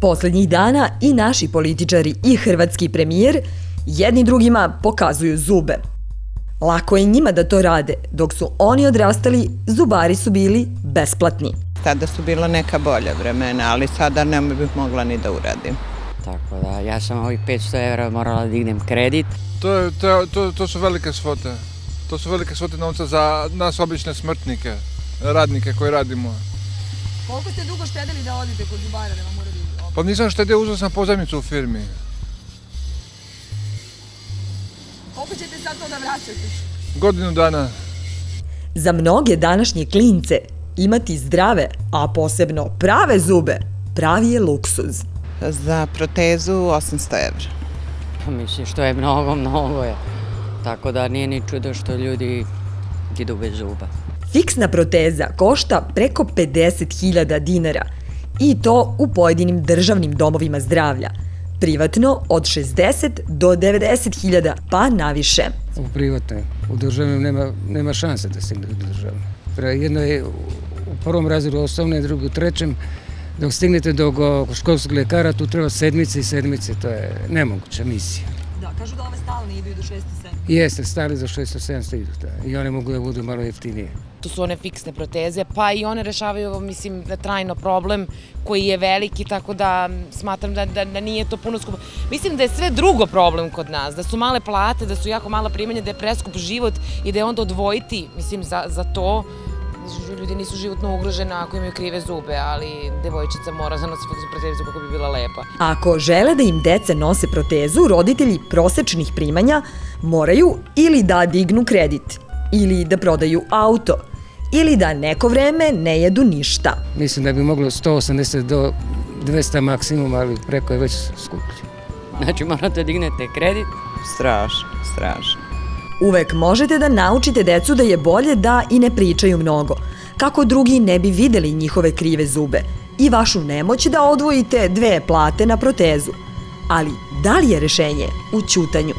Poslednjih dana i naši političari i hrvatski premijer jedni drugima pokazuju zube. Lako je njima da to rade, dok su oni odrastali, zubari su bili besplatni. Tada su bila neka bolja vremena, ali sada ne bih mogla ni da uradim. Tako da, ja sam ovih 500 evra morala da dignem kredit. To su velike svote. To su velike svote novca za nas obične smrtnike, radnike koji radimo. Koliko ste dugo štedili da odite kod zubara da vam uradi? Pa nisam štedio, uzeo sam pozajmicu u firmi. Koliko ćete sad to da vraćate? Godinu dana. Za mnoge današnje klince imati zdrave, a posebno prave zube, pravi je luksuz. Za protezu 800 evra. Mislim, što je mnogo je. Tako da nije ni čudo što ljudi idu bez zuba. Fiksna proteza košta preko 50.000 dinara i to u pojedinim državnim domovima zdravlja. Privatno od 60 do 90.000 pa naviše. U privatnoj, u državnom nema šanse da stigne do državne. Jedno je u prvom razredu osnovne, drugo u trećem. Dok stignete do školskog lekara, tu treba sedmice i sedmice, to je nemoguća misija. Da, kažu da ove stalne idu do 600-700. Jeste, stali za 600-700 idu, da. I one mogu da budu malo jeftinije. To su one fiksne proteze, pa i one rešavaju, mislim, trajno problem koji je veliki, tako da smatram da nije to puno skupo. Mislim da je sve drugo problem kod nas, da su male plate, da su jako mala primanja, da je preskup život i da je onda odvojiti, mislim, za to. Ljudi nisu životno ugrožene ako imaju krive zube, ali devojčica mora da nosi fiksnu protezu kako bi bila lepa. Ako žele da im deca nose protezu, roditelji prosečnih primanja moraju ili da dignu kredit, ili da prodaju auto, ili da neko vreme ne jedu ništa. Mislim da bi moglo 180 do 200 maksimum, ali preko je već skuplje. Znači morate dignete kredit. Strašno, strašno. Uvek možete da naučite decu da je bolje da i ne pričaju mnogo, kako drugi ne bi videli njihove krive zube i vašu nemoć da odvojite 2 plate na protezu. Ali da li je rešenje u ćutanju?